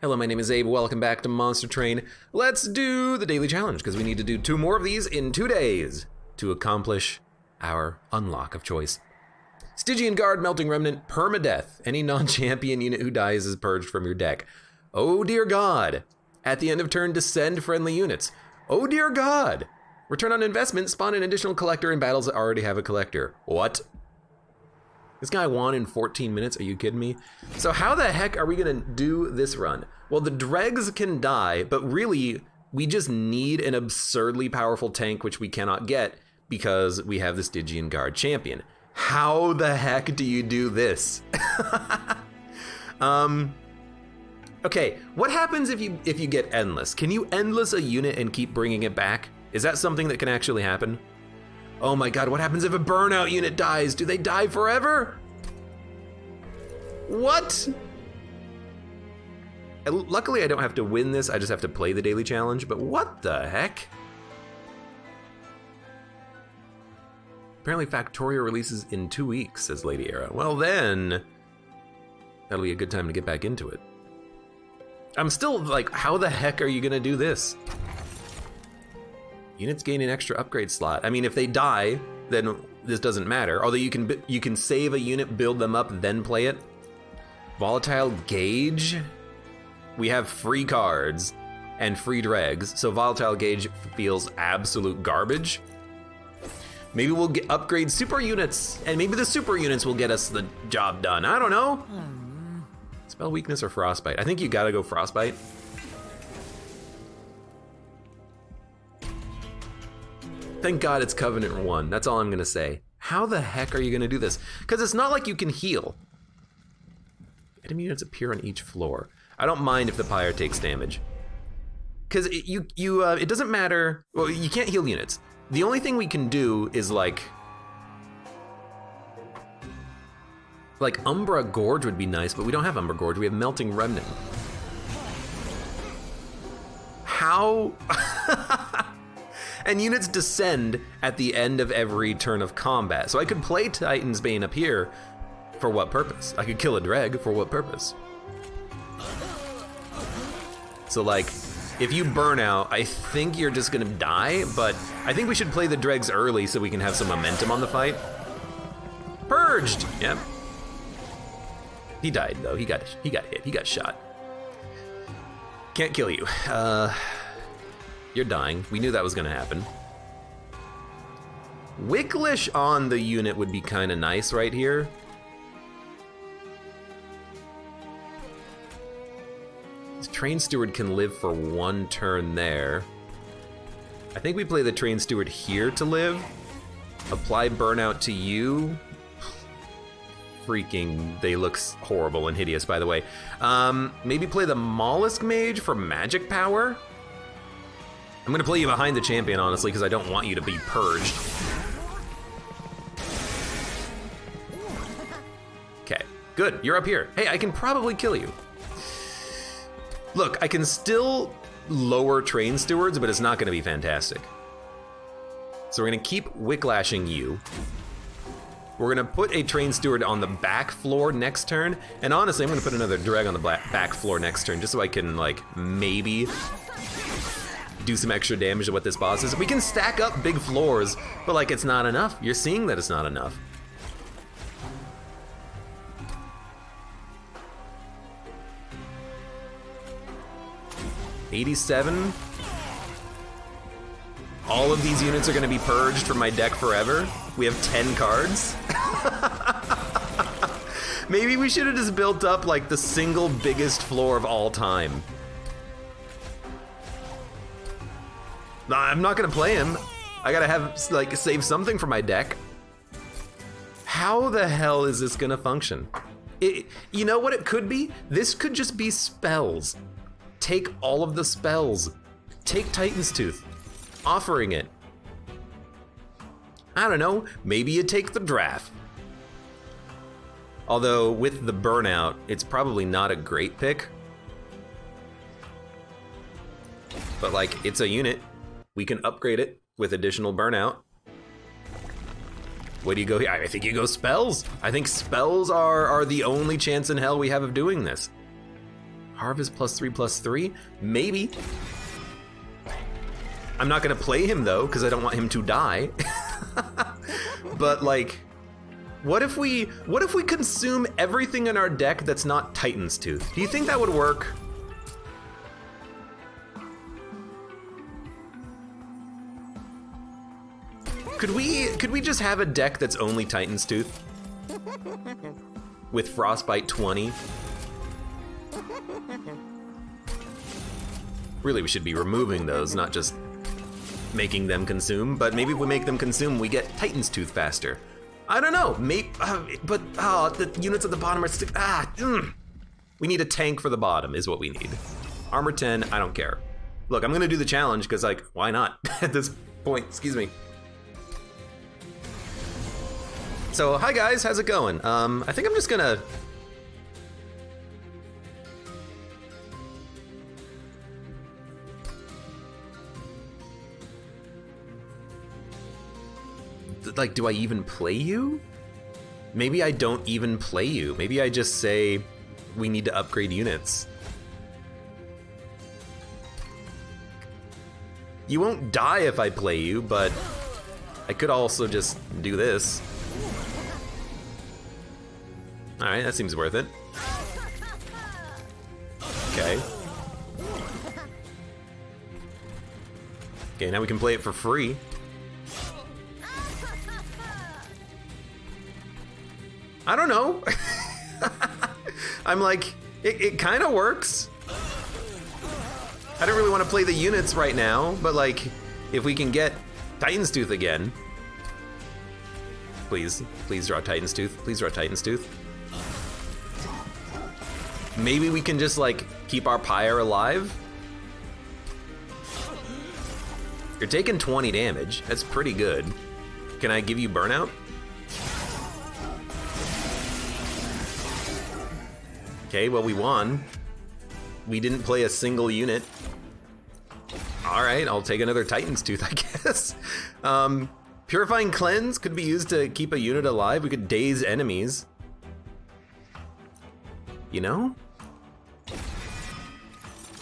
Hello, my name is Abe. Welcome back to Monster Train. Let's do the daily challenge, because we need to do 2 more of these in 2 days to accomplish our unlock of choice. Stygian Guard, Melting Remnant, Permadeath. Any non-champion unit who dies is purged from your deck. Oh dear God. At the end of turn, descend friendly units. Oh dear God. Return on investment, spawn an additional collector in battles that already have a collector. What? This guy won in 14 minutes, are you kidding me? So how the heck are we gonna do this run? Well, the dregs can die, but really, we just need an absurdly powerful tank, which we cannot get because we have the Stygian Guard champion. How the heck do you do this? Okay, what happens if you get endless? Can you endless a unit and keep bringing it back? Is that something that can actually happen? Oh my God, what happens if a burnout unit dies? Do they die forever? What? Luckily, I don't have to win this. I just have to play the daily challenge, but what the heck? Apparently Factorio releases in 2 weeks, says Lady Era. Well then, that'll be a good time to get back into it. I'm still like, how the heck are you gonna do this? Units gain an extra upgrade slot. I mean, if they die, then this doesn't matter. Although you can save a unit, build them up, then play it. Volatile Gauge. We have free cards and free dregs, so Volatile Gauge feels absolute garbage. Maybe we'll upgrade super units, and maybe the super units will get us the job done. I don't know. Spell weakness or frostbite? I think you gotta go frostbite. Thank God it's Covenant 1, that's all I'm gonna say. How the heck are you gonna do this? Because it's not like you can heal. Enemy units appear on each floor. I don't mind if the Pyre takes damage. Because it doesn't matter, well, you can't heal units. The only thing we can do is like Umbra Gorge would be nice, but we don't have Umbra Gorge, we have Melting Remnant. How? And units descend at the end of every turn of combat. So I could play Titan's Bane up here, for what purpose? I could kill a Dreg, for what purpose? So like, if you burn out, I think you're just gonna die, but I think we should play the Dregs early so we can have some momentum on the fight. Purged, yep. He died though, he got hit, he got shot. Can't kill you. You're dying. We knew that was gonna happen. Wicklish on the unit would be kinda nice right here. This Train Steward can live for 1 turn there. I think we play the Train Steward here to live. Apply burnout to you. Freaking, they look horrible and hideous, by the way. Maybe play the Mollusk Mage for magic power. I'm gonna play you behind the champion, honestly, because I don't want you to be purged. Okay, good, you're up here. Hey, I can probably kill you. Look, I can still lower Train Stewards, but it's not gonna be fantastic. So we're gonna keep wicklashing you. We're gonna put a Train Steward on the back floor next turn, and honestly, I'm gonna put another Dreg on the back floor next turn, just so I can, like, maybe do some extra damage to what this boss is. We can stack up big floors, but like, it's not enough. You're seeing that it's not enough. $87. All of these units are gonna be purged from my deck forever. We have 10 cards. Maybe we should have just built up like the single biggest floor of all time. Nah, I'm not gonna play him. I gotta have, like, save something for my deck. How the hell is this gonna function? You know what it could be? This could just be spells. Take all of the spells. Take Titan's Tooth. Offering it. I don't know, maybe you take the draft. Although, with the burnout, it's probably not a great pick. But like, it's a unit. We can upgrade it with additional burnout. Where do you go here? I think you go spells. I think spells are the only chance in hell we have of doing this. Harvest +3/+3? Maybe. I'm not gonna play him though, because I don't want him to die. But like, what if we consume everything in our deck that's not Titan's Tooth? Do you think that would work? Could we just have a deck that's only Titan's Tooth? With Frostbite 20? Really, we should be removing those, not just making them consume, but maybe if we make them consume, we get Titan's Tooth faster. I don't know, maybe, but the units at the bottom are We need a tank for the bottom is what we need. Armor 10, I don't care. Look, I'm gonna do the challenge because like, why not at this point, excuse me. So, hi guys, how's it going? I think I'm just gonna... Like, do I even play you? Maybe I don't even play you. Maybe I just say, we need to upgrade units. You won't die if I play you, but I could also just do this. Alright, that seems worth it. Okay. Okay, now we can play it for free. I don't know. I'm like, it kind of works. I don't really want to play the units right now, but like, if we can get Titan's Tooth again. Please draw Titan's Tooth. Please draw Titan's Tooth. Maybe we can just like keep our pyre alive. You're taking 20 damage. That's pretty good. Can I give you burnout? Okay, well, we won. We didn't play a single unit. All right, I'll take another Titan's Tooth, I guess. Purifying Cleanse could be used to keep a unit alive. We could daze enemies. You know?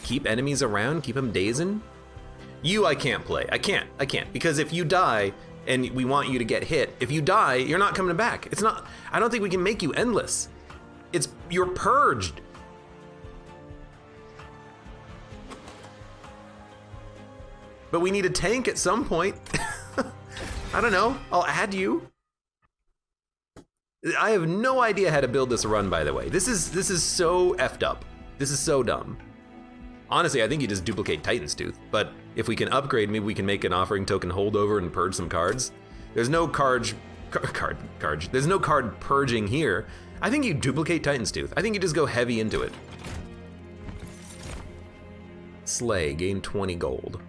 Keep enemies around, keep them dazing. You, I can't play. I can't, because if you die and we want you to get hit, if you die, you're not coming back. It's not, I don't think we can make you endless. You're purged. But we need a tank at some point. I don't know, I'll add you. I have no idea how to build this run, by the way. This is so effed up. This is so dumb. Honestly, I think you just duplicate Titan's Tooth, but if we can upgrade, maybe we can make an offering token holdover and purge some cards. There's no there's no card purging here. I think you duplicate Titan's Tooth. I think you just go heavy into it. Slay, gain 20 gold.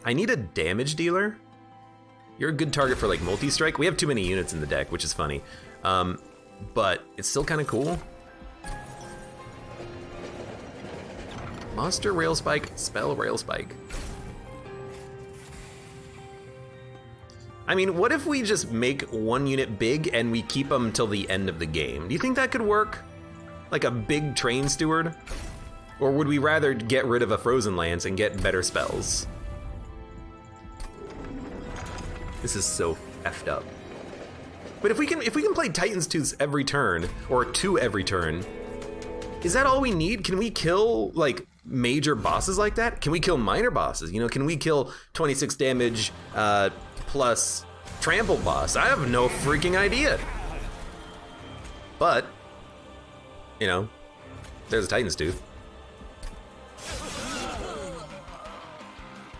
I need a damage dealer. You're a good target for like multi-strike. We have too many units in the deck, which is funny. But it's still kind of cool. Monster Rail Spike, spell Rail Spike. I mean, what if we just make one unit big and we keep them till the end of the game? Do you think that could work? Like a big train steward? Or would we rather get rid of a Frozen Lance and get better spells? This is so effed up. But if we can play Titan's Tooths every turn, or 2 every turn, is that all we need? Can we kill like major bosses like that? Can we kill minor bosses? You know, can we kill 26 damage plus trample boss? I have no freaking idea. But, you know, there's a Titan's Tooth.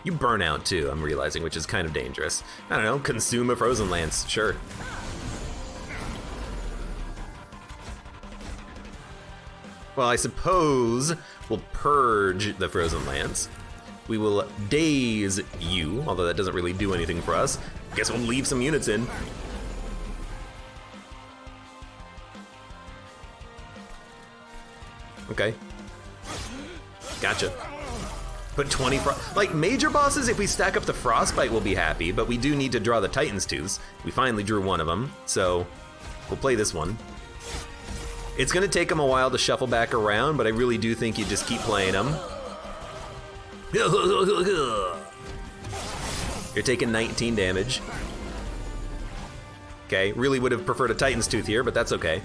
You burn out too, I'm realizing, which is kind of dangerous. I don't know, consume a Frozen Lance, sure. Well, I suppose we'll purge the Frozen Lance. We will daze you, although that doesn't really do anything for us. Guess we'll leave some units in. Okay. Gotcha. Put 20 like major bosses, if we stack up the Frostbite, we'll be happy, but we do need to draw the Titan's Tooths. We finally drew one of them, so we'll play this one. It's gonna take them a while to shuffle back around, but I really do think you just keep playing them. You're taking 19 damage. Okay, really would have preferred a Titan's Tooth here, but that's okay.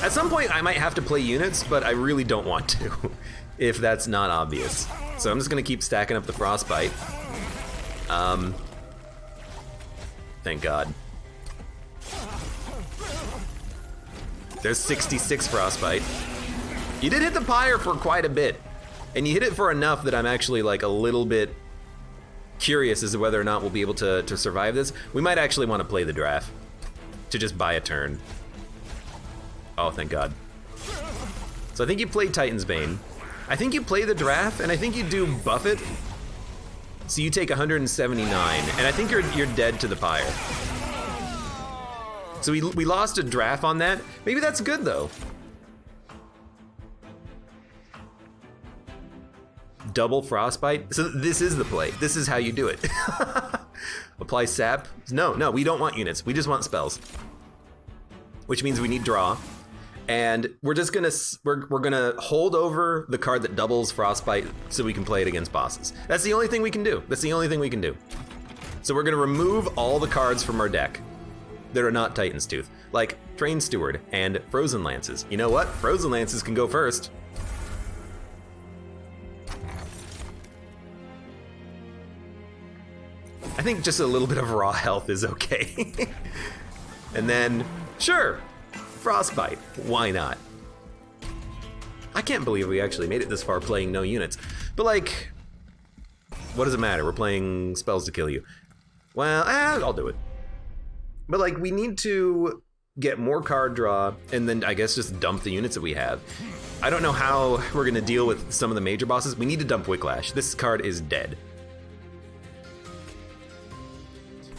At some point, I might have to play units, but I really don't want to, if that's not obvious. So I'm just gonna keep stacking up the Frostbite. Thank God. There's 66 Frostbite. You did hit the pyre for quite a bit, and you hit it for enough that I'm actually like a little bit curious as to whether or not we'll be able to survive this. We might actually want to play the draft to just buy a turn. Oh, thank God. So I think you play Titan's Bane. I think you play the draft, and I think you do buff it. So you take 179, and I think you're dead to the pyre. So we lost a draft on that. Maybe that's good though. Double Frostbite. So this is the play. This is how you do it. Apply sap. No, we don't want units. We just want spells. Which means we need draw. And we're just gonna we're gonna hold over the card that doubles Frostbite so we can play it against bosses. That's the only thing we can do. That's the only thing we can do. So we're gonna remove all the cards from our deck that are not Titan's Tooth, like Train Steward and Frozen Lances. You know what? Frozen Lances can go first. I think just a little bit of raw health is okay. And then, sure, Frostbite, why not? I can't believe we actually made it this far playing no units. But like, what does it matter? We're playing spells to kill you. Well, I'll do it. But like, we need to get more card draw and then I guess just dump the units that we have. I don't know how we're gonna deal with some of the major bosses. We need to dump Wicklash. This card is dead.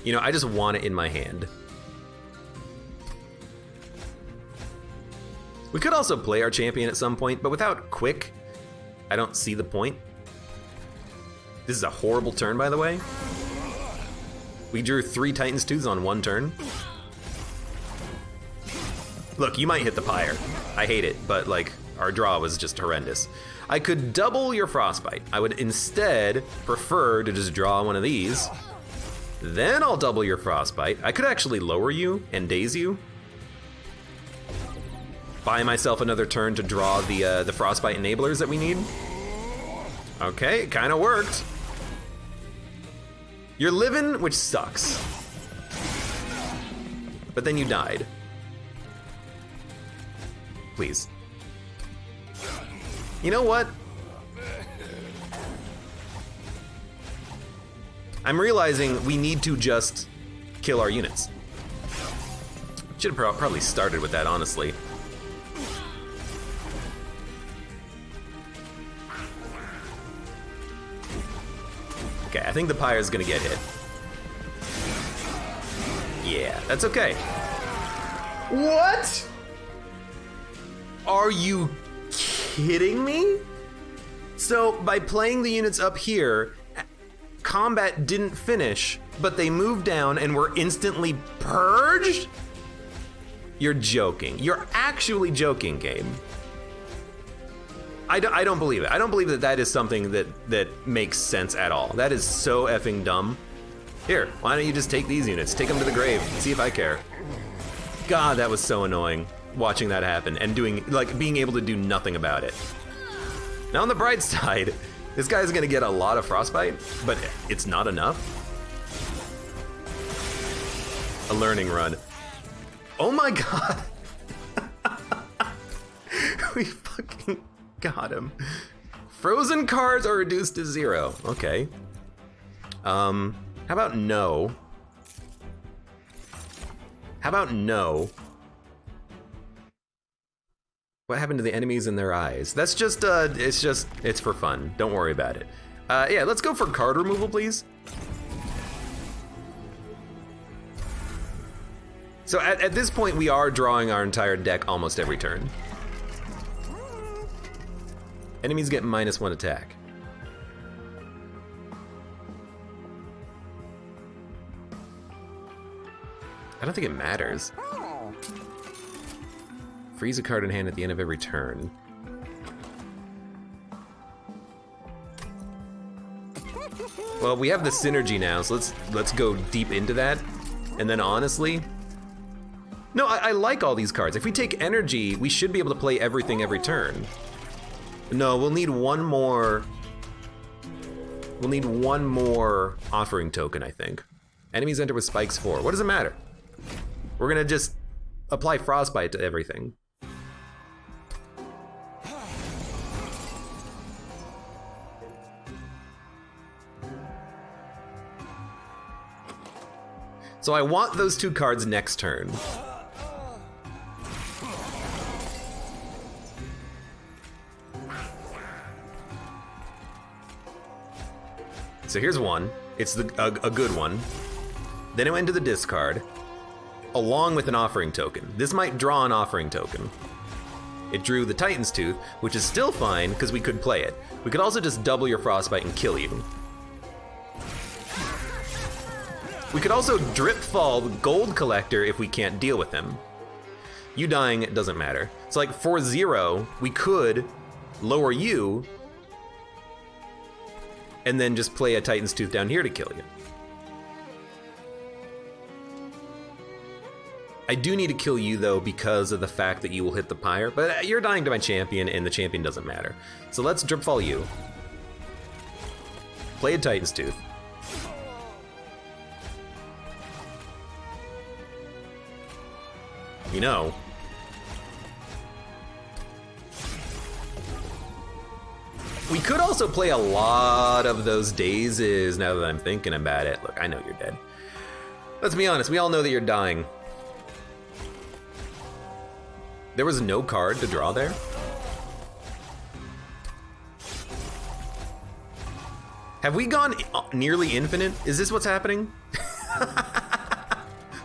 You know, I just want it in my hand. We could also play our champion at some point, but without Quick, I don't see the point. This is a horrible turn, by the way. We drew 3 Titan's Tooths on 1 turn. Look, you might hit the pyre. I hate it, but like, our draw was just horrendous. I could double your Frostbite. I would instead prefer to just draw one of these. Then I'll double your Frostbite. I could actually lower you and daze you. Buy myself another turn to draw the Frostbite enablers that we need. Okay, it kind of worked. You're living, which sucks. But then you died. Please. You know what? I'm realizing we need to just kill our units. Should have probably started with that, honestly. Okay, I think the pyre is gonna get hit. Yeah, that's okay. What? Are you kidding me? So by playing the units up here, combat didn't finish, but they moved down and were instantly purged? You're joking. You're actually joking, game. I don't believe it. I don't believe that that is something that makes sense at all. That is so effing dumb. Here, why don't you just take these units, take them to the grave, and see if I care. God, that was so annoying watching that happen and being able to do nothing about it. Now on the bright side, this guy's gonna get a lot of Frostbite, but it's not enough. A learning run. Oh my God. We fucking got him. Frozen cards are reduced to 0. Okay. How about no? How about no? What happened to the enemies in their eyes? That's just, it's for fun. Don't worry about it. Yeah, let's go for card removal, please. So at this point, we are drawing our entire deck almost every turn. Enemies get -1 attack. I don't think it matters. Freeze a card in hand at the end of every turn. Well, we have the synergy now, so let's go deep into that. And then honestly, no, I like all these cards. If we take energy, we should be able to play everything every turn. No, we'll need one more. We'll need one more offering token, I think. Enemies enter with spikes 4. What does it matter? We're gonna just apply frostbite to everything. So I want those 2 cards next turn. So here's one. It's a good one. Then it went to the discard, along with an offering token. This might draw an offering token. It drew the Titan's Tooth, which is still fine because we could play it. We could also just double your frostbite and kill you. We could also dripfall the gold collector if we can't deal with him. You dying, it doesn't matter. So like for 0, we could lower you and then just play a Titan's Tooth down here to kill you. I do need to kill you though because of the fact that you will hit the pyre, but you're dying to my champion and the champion doesn't matter. So let's dripfall you. Play a Titan's Tooth. You know. We could also play a lot of those dazes now that I'm thinking about it. Look, I know you're dead. Let's be honest, we all know that you're dying. There was no card to draw there? Have we gone nearly infinite? Is this what's happening?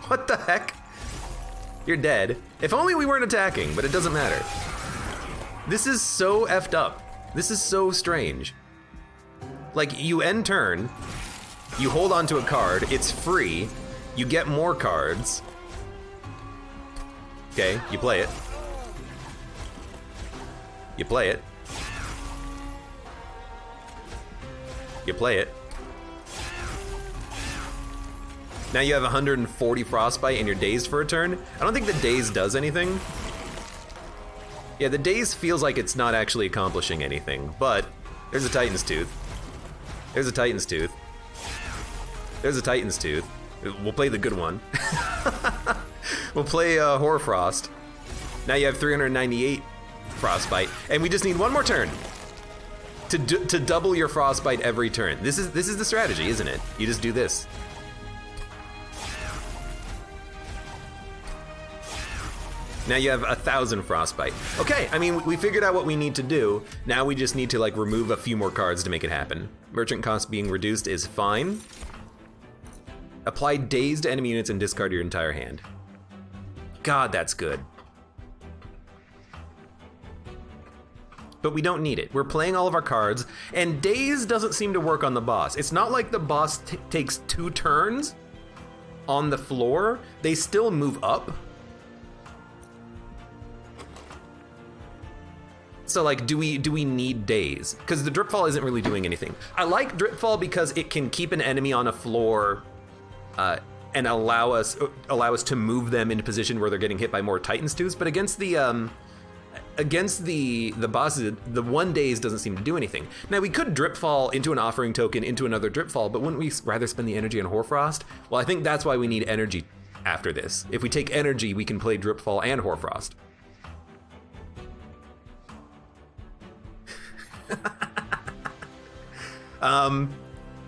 What the heck? You're dead. If only we weren't attacking, but it doesn't matter. This is so effed up. This is so strange. Like, you end turn, you hold on to a card, it's free, you get more cards. Okay, you play it. You play it. You play it. Now you have 140 frostbite and you're dazed for a turn. I don't think the daze does anything. Yeah, the daze feels like it's not actually accomplishing anything, but there's a Titan's Tooth. There's a Titan's Tooth. There's a Titan's Tooth. We'll play the good one. We'll play Hoarfrost. Now you have 398 frostbite, and we just need one more turn to double your frostbite every turn. This is the strategy, isn't it? You just do this. Now you have 1,000 frostbite. Okay, I mean, we figured out what we need to do. Now we just need to like remove a few more cards to make it happen. Merchant cost being reduced is fine. Apply dazed enemy units and discard your entire hand. God, that's good. But we don't need it. We're playing all of our cards, and daze doesn't seem to work on the boss. It's not like the boss takes 2 turns on the floor. They still move up. So like, do we need daze? Because the dripfall isn't really doing anything. I like dripfall because it can keep an enemy on a floor and allow us to move them into position where they're getting hit by more Titan's Tooths. But against the bosses, the one daze doesn't seem to do anything. Now we could dripfall into an offering token into another dripfall, but wouldn't we rather spend the energy on Hoarfrost? Well, I think that's why we need energy after this. If we take energy, we can play dripfall and Hoarfrost.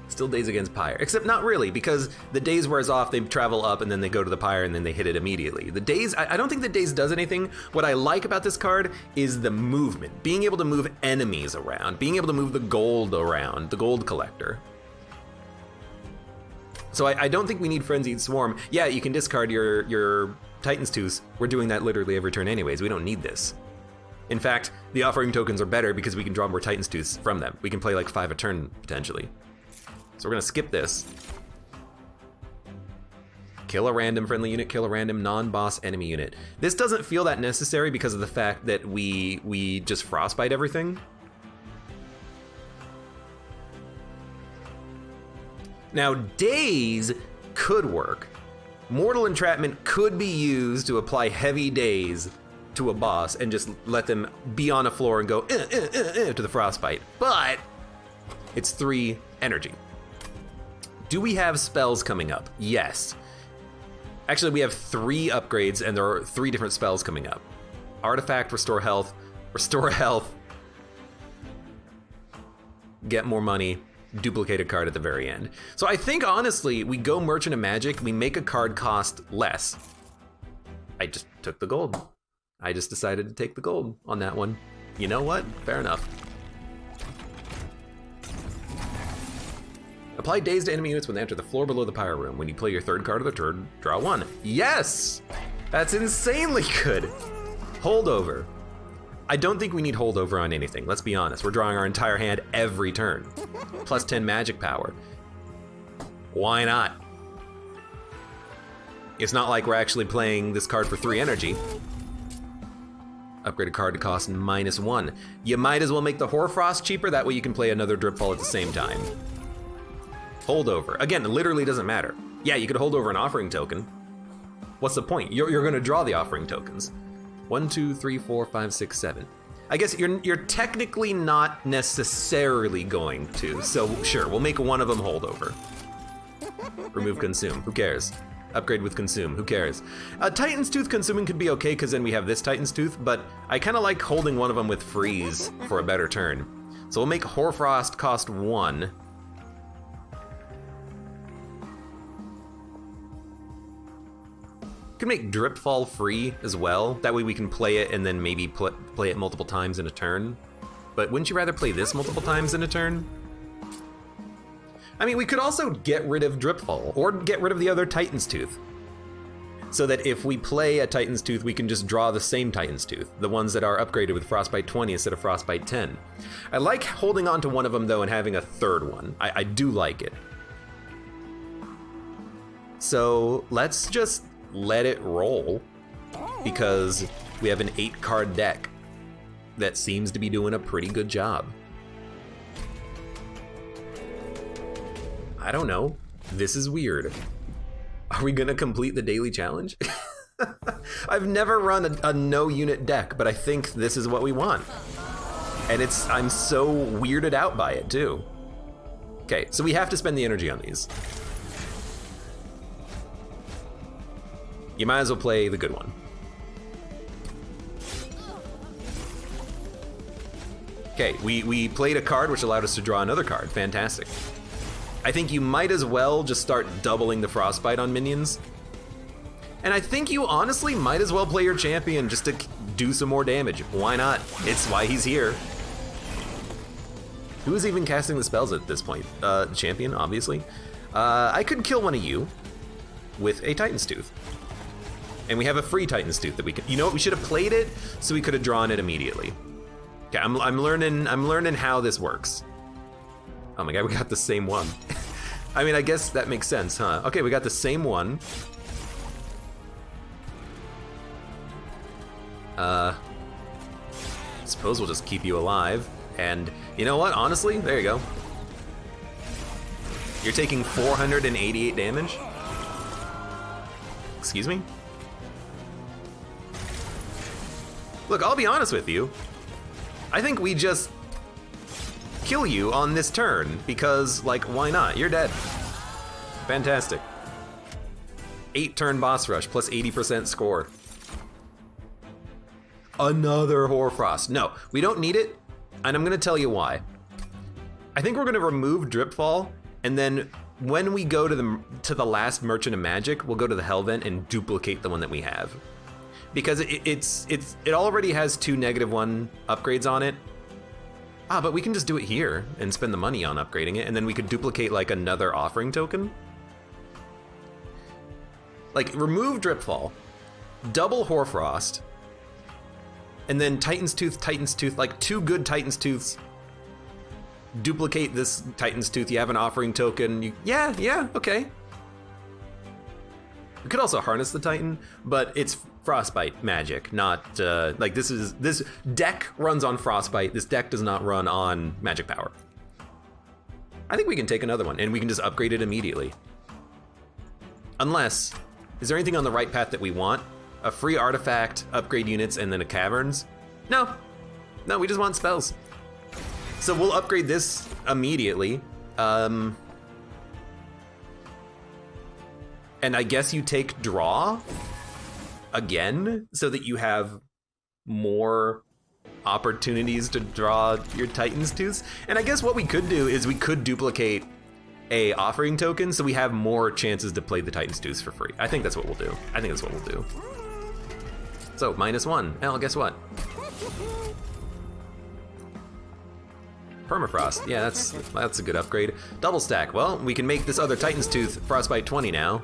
Still daze against pyre, except not really, because the daze wears off, they travel up and then they go to the pyre and then they hit it immediately. The daze, I don't think the daze does anything. What I like about this card is the movement, being able to move enemies around, being able to move the gold around, the gold collector. So I don't think we need Frenzied Swarm. Yeah, you can discard your Titan's Tooth. We're doing that literally every turn anyways. We don't need this. In fact, the offering tokens are better because we can draw more Titan's Tooths from them. We can play like 5 a turn, potentially. So we're gonna skip this. Kill a random friendly unit, kill a random non-boss enemy unit. This doesn't feel that necessary because of the fact that we just frostbite everything. Now, daze could work. Mortal entrapment could be used to apply heavy daze to a boss and just let them be on a floor and go to the frostbite. But it's 3 energy. Do we have spells coming up? Yes. Actually, we have 3 upgrades and there are 3 different spells coming up. Artifact, restore health, get more money, duplicate a card at the very end. So I think honestly, we go Merchant of Magic, we make a card cost less. I just took the gold. I just decided to take the gold on that one. You know what? Fair enough. Apply daze to enemy units when they enter the floor below the pyre room. When you play your 3rd card of the turn, draw 1. Yes! That's insanely good. Holdover. I don't think we need holdover on anything, let's be honest. We're drawing our entire hand every turn. Plus 10 magic power. Why not? It's not like we're actually playing this card for 3 energy. Upgrade a card to cost -1. You might as well make the Hoarfrost cheaper, that way you can play another Dripfall at the same time. Holdover. Again, it literally doesn't matter. Yeah, you could hold over an offering token. What's the point? You're gonna draw the offering tokens. 1, 2, 3, 4, 5, 6, 7. I guess you're technically not necessarily going to, so sure, we'll make one of them holdover. Remove consume, who cares? Upgrade with consume, who cares? Titan's Tooth consuming could be okay, because then we have this Titan's Tooth, but I kind of like holding one of them with freeze for a better turn. So we'll make Hoarfrost cost 1. Could make Dripfall free as well. That way we can play it and then maybe play it multiple times in a turn. But wouldn't you rather play this multiple times in a turn? I mean, we could also get rid of Dripfall or get rid of the other Titan's Tooth. So that if we play a Titan's Tooth, we can just draw the same Titan's Tooth, the ones that are upgraded with Frostbite 20 instead of Frostbite 10. I like holding on to one of them though and having a 3rd one. I do like it. So let's just let it roll, because we have an 8-card deck that seems to be doing a pretty good job. I don't know. This is weird. Are we gonna complete the daily challenge? I've never run a no unit deck, but I think this is what we want. And I'm so weirded out by it too. Okay, so we have to spend the energy on these. You might as well play the good one. Okay, we played a card which allowed us to draw another card. Fantastic. I think you might as well just start doubling the Frostbite on minions. And I think you honestly might as well play your champion just to do some more damage. Why not? It's why he's here. Who is even casting the spells at this point? Champion, obviously. I could kill one of you with a Titan's Tooth. And we have a free Titan's Tooth that we can, you know what, we should have played it so we could have drawn it immediately. Okay, I'm learning how this works. Oh my god, we got the same one. I mean, I guess that makes sense, huh? Okay, we got the same one. Suppose we'll just keep you alive. And you know what, honestly, there you go. You're taking 488 damage? Excuse me? Look, I'll be honest with you. I think we just kill you on this turn because, like, why not? You're dead. Fantastic. 8-turn boss rush plus 80% score. Another Hoarfrost. No, we don't need it, and I'm gonna tell you why. I think we're gonna remove Dripfall, and then when we go to the last Merchant of Magic, we'll go to the Hellvent and duplicate the one that we have. Because it already has 2 -1 upgrades on it. Ah, but we can just do it here and spend the money on upgrading it, and then we could duplicate like another offering token. Like, remove Dripfall, double Hoarfrost, and then Titan's Tooth, like 2 good Titan's Tooths. Duplicate this Titan's Tooth, you have an offering token, yeah, okay. We could also harness the Titan, but it's Frostbite magic, not, like this deck runs on Frostbite. This deck does not run on magic power. I think we can take another one, and we can just upgrade it immediately. Unless, is there anything on the right path that we want? A free artifact, upgrade units, and then a caverns? No, we just want spells. So we'll upgrade this immediately. And I guess you take draw again, so that you have more opportunities to draw your Titan's Tooth. And I guess what we could do is we could duplicate a offering token, so we have more chances to play the Titan's Tooth for free. I think that's what we'll do. So, -1. Well, guess what? Permafrost. Yeah, that's a good upgrade. Double stack. Well, we can make this other Titan's Tooth Frostbite 20 now.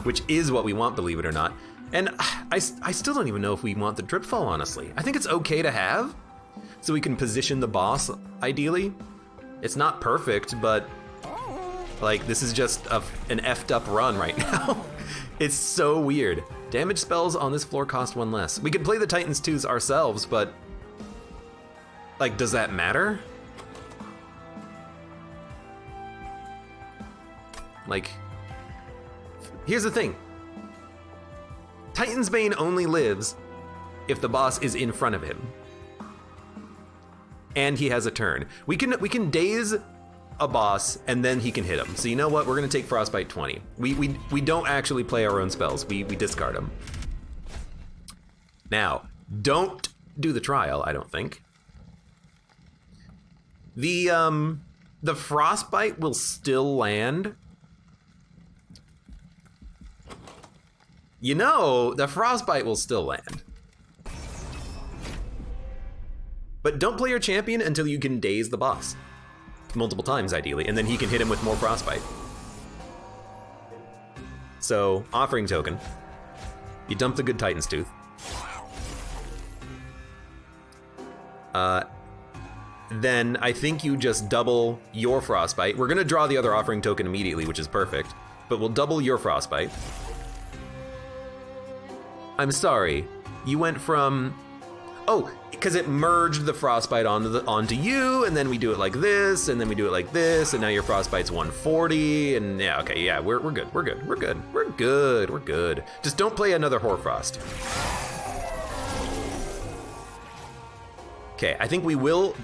Which is what we want, believe it or not. And I still don't even know if we want the Dripfall, honestly. I think it's okay to have, so we can position the boss, ideally. It's not perfect, but like, this is just an effed up run right now. It's so weird. Damage spells on this floor cost 1 less. We could play the Titan's Tooth ourselves, but like, does that matter? Like, here's the thing. Titan's Bane only lives if the boss is in front of him. And he has a turn. We can daze a boss and then he can hit him. So you know what? We're gonna take Frostbite 20. We don't actually play our own spells. We discard them. Now, don't do the trial, I don't think. The Frostbite will still land. You know, the Frostbite will still land. But don't play your champion until you can daze the boss. Multiple times, ideally, and then he can hit him with more Frostbite. So, offering token. You dump the good Titan's Tooth. Then I think you just double your Frostbite. We're gonna draw the other offering token immediately, which is perfect, but we'll double your Frostbite. I'm sorry, you went from, oh, because it merged the Frostbite onto you, and then we do it like this, and then we do it like this, and now your Frostbite's 140, and yeah, okay, yeah, we're good. Just don't play another Hoarfrost. Okay, I think we will,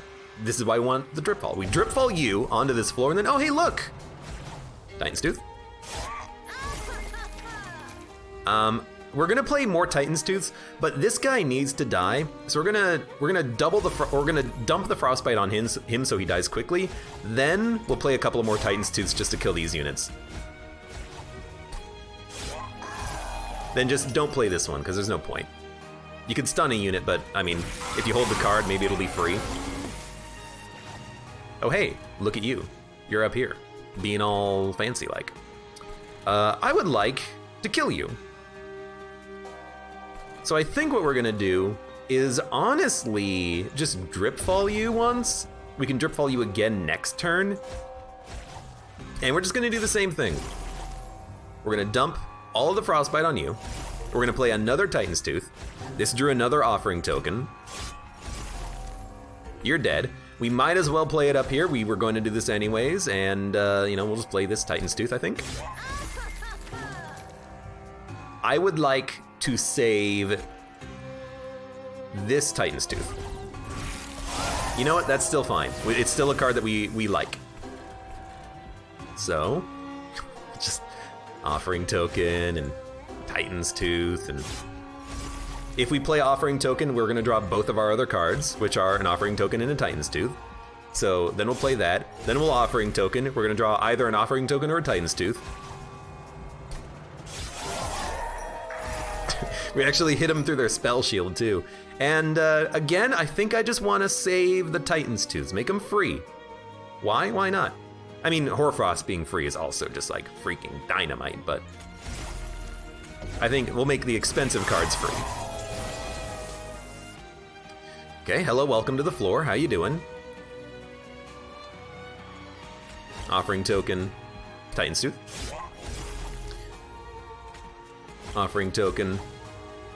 this is why I want the Dripfall. We Dripfall you onto this floor, and then, oh, hey, look! Titan's Tooth. We're gonna play more Titan's Tooths, but this guy needs to die. So we're gonna dump the Frostbite on him so he dies quickly. Then we'll play a couple of more Titan's Tooths just to kill these units. Then just don't play this one, because there's no point. You can stun a unit, but I mean, if you hold the card, maybe it'll be free. Oh hey, look at you. You're up here, being all fancy-like. I would like to kill you. So I think what we're gonna do is honestly just Dripfall you once. We can Dripfall you again next turn. And we're just gonna do the same thing. We're gonna dump all of the Frostbite on you. We're gonna play another Titan's Tooth. This drew another offering token. You're dead. We might as well play it up here. We were going to do this anyways, and you know, we'll just play this Titan's Tooth, I think. I would like to save this Titan's Tooth. You know what, that's still fine. It's still a card that we like. So, just offering token and Titan's Tooth, and if we play offering token, we're gonna draw both of our other cards, which are an offering token and a Titan's Tooth. So then we'll play that, then we'll offering token. We're gonna draw either an offering token or a Titan's Tooth. We actually hit them through their spell shield too. And again, I think I just want to save the Titan's Tooths, make them free. Why? Why not? I mean, Hoarfrost being free is also just like freaking dynamite, but I think we'll make the expensive cards free. Okay, hello, welcome to the floor. How you doing? Offering token, Titan's Tooth. Offering token,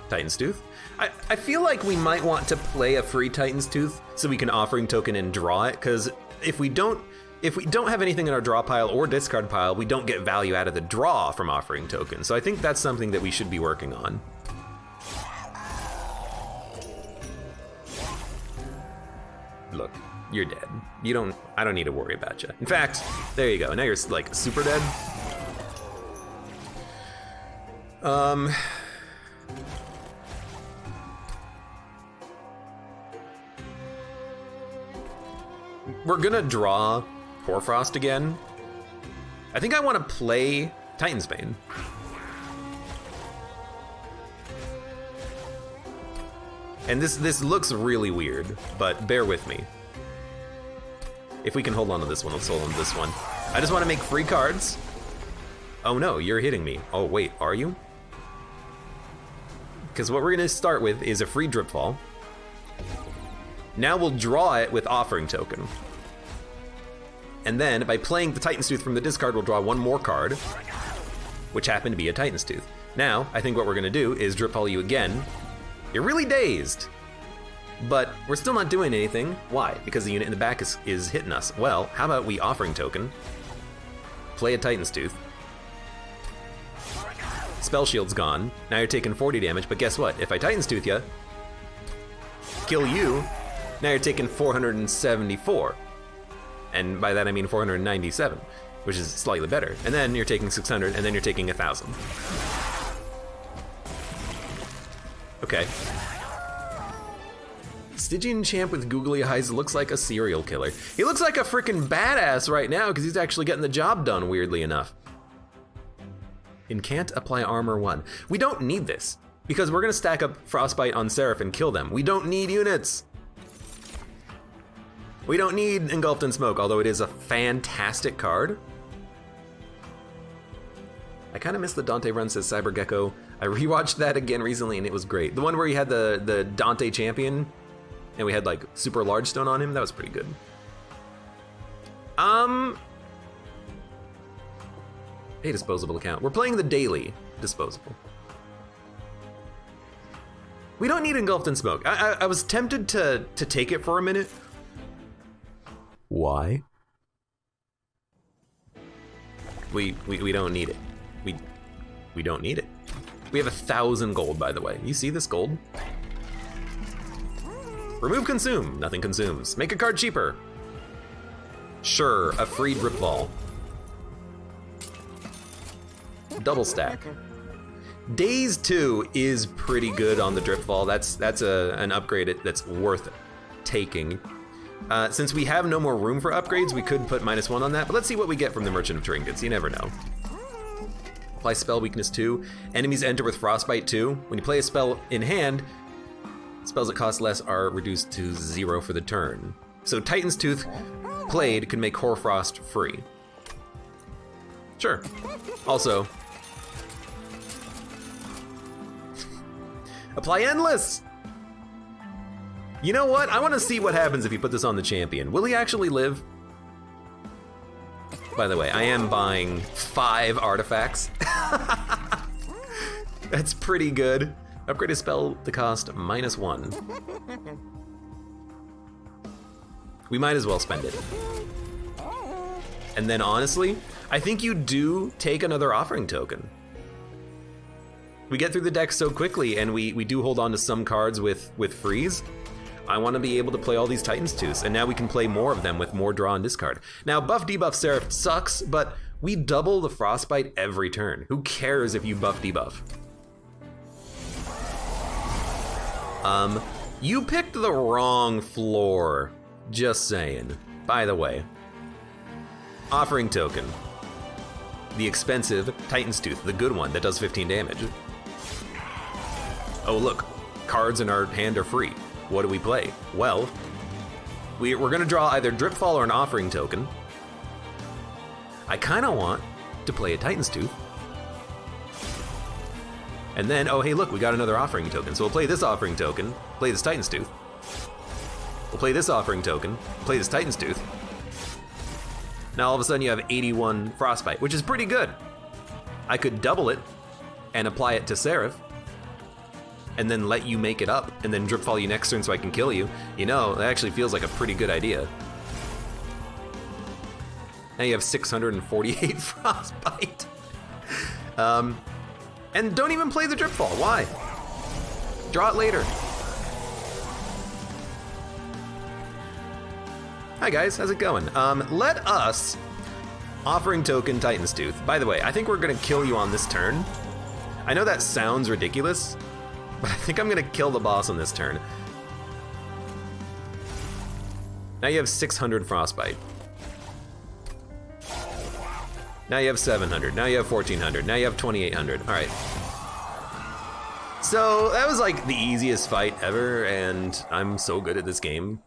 Titan's Tooth. I feel like we might want to play a free Titan's Tooth so we can offering token and draw it, because if we don't have anything in our draw pile or discard pile, we don't get value out of the draw from offering token. So I think that's something that we should be working on. Look, you're dead. I don't need to worry about you. In fact, there you go. Now you're like super dead. We're gonna draw Hoarfrost again. I think I want to play Titan's Bane. And this looks really weird, but bear with me. If we can hold on to this one, let's hold on to this one. I just want to make free cards. Oh no, you're hitting me. Oh wait, are you? Because what we're gonna start with is a free Dripfall. Now we'll draw it with offering token. And then by playing the Titan's Tooth from the discard, we'll draw one more card, which happened to be a Titan's Tooth. Now, I think what we're gonna do is Dripfall you again. You're really dazed, but we're still not doing anything. Why? Because the unit in the back is hitting us. Well, how about we offering token, play a Titan's Tooth. Spell Shield's gone. Now you're taking 40 damage, but guess what? If I Titan's Tooth you, kill you, now you're taking 474. And by that I mean 497, which is slightly better. And then you're taking 600, and then you're taking 1,000. Okay. Stygian champ with googly eyes looks like a serial killer. He looks like a freaking badass right now because he's actually getting the job done, weirdly enough. Incant apply armor 1. We don't need this because we're gonna stack up Frostbite on Seraph and kill them. We don't need units. We don't need Engulfed in Smoke, although it is a fantastic card. I kind of miss the Dante run, says Cybergecko. I rewatched that again recently and it was great. The one where he had the Dante champion and we had like super large stone on him, that was pretty good. Hey, disposable account. We're playing the daily disposable. We don't need Engulfed in Smoke. I was tempted to take it for a minute. Why? We don't need it. We don't need it. We have 1,000 gold, by the way. You see this gold? Remove consume. Nothing consumes. Make a card cheaper. Sure, a free Dripfall. Double stack. Daze 2 is pretty good on the Dripfall. That's an upgrade that's worth taking. Since we have no more room for upgrades, we could put -1 on that, but let's see what we get from the Merchant of Trinkets. You never know. Apply spell weakness 2. Enemies enter with Frostbite 2. When you play a spell in hand, spells that cost less are reduced to 0 for the turn. So Titan's Tooth played could make Hoarfrost free. Sure. Also, apply Endless! You know what? I want to see what happens if you put this on the champion. Will he actually live? By the way, I am buying 5 artifacts. That's pretty good. Upgrade a spell to cost -1. We might as well spend it. And then honestly, I think you do take another offering token. We get through the deck so quickly and we do hold on to some cards with freeze. I want to be able to play all these Titan's Tooths, and now we can play more of them with more draw and discard. Now, buff debuff Seraph sucks, but we double the Frostbite every turn. Who cares if you buff debuff? You picked the wrong floor. Just saying. By the way, offering token. The expensive Titan's Tooth, the good one that does 15 damage. Oh look, cards in our hand are free. What do we play? Well, we're gonna draw either Dripfall or an offering token. I kinda want to play a Titan's Tooth. And then, oh hey look, we got another offering token. So we'll play this offering token, play this Titan's Tooth. We'll play this offering token, play this Titan's Tooth. Now all of a sudden you have 81 Frostbite, which is pretty good. I could double it and apply it to Seraph, and then let you make it up, and then drip fall you next turn so I can kill you, you know, that actually feels like a pretty good idea. Now you have 648 frostbite. And don't even play the drip fall. Why? Draw it later. Hi guys, how's it going? Let us offering token Titan's Tooth. By the way, I think we're gonna kill you on this turn. I know that sounds ridiculous, but I think I'm gonna kill the boss on this turn. Now you have 600 frostbite. Now you have 700, now you have 1400, now you have 2800, all right. So that was like the easiest fight ever, and I'm so good at this game.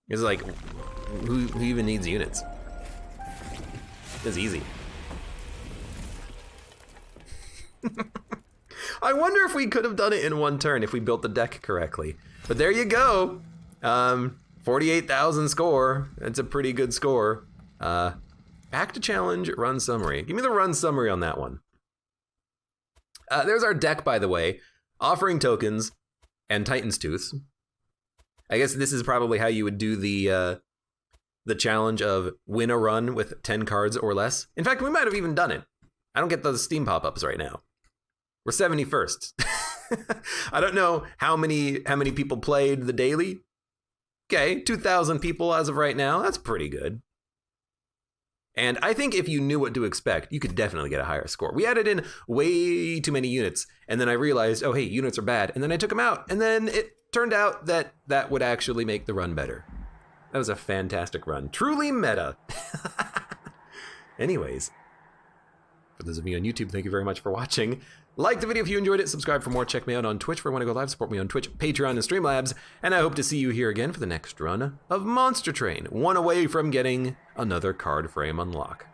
It's like, who even needs units? It's easy. I wonder if we could have done it in one turn if we built the deck correctly. But there you go. 48,000 score. That's a pretty good score. Back to challenge, run summary. Give me the run summary on that one. There's our deck, by the way. Offering tokens and Titan's Tooth. I guess this is probably how you would do the challenge of win a run with 10 cards or less. In fact, we might have even done it. I don't get those Steam pop-ups right now. We're 71st. I don't know how many people played the daily. Okay, 2,000 people as of right now. That's pretty good. And I think if you knew what to expect, you could definitely get a higher score. We added in way too many units, and then I realized, oh, hey, units are bad, and then I took them out, and then it turned out that that would actually make the run better. That was a fantastic run. Truly meta. Anyways, for those of you on YouTube, thank you very much for watching. Like the video if you enjoyed it, subscribe for more, check me out on Twitch where I want to go live, support me on Twitch, Patreon, and Streamlabs, and I hope to see you here again for the next run of Monster Train, one away from getting another card frame unlock.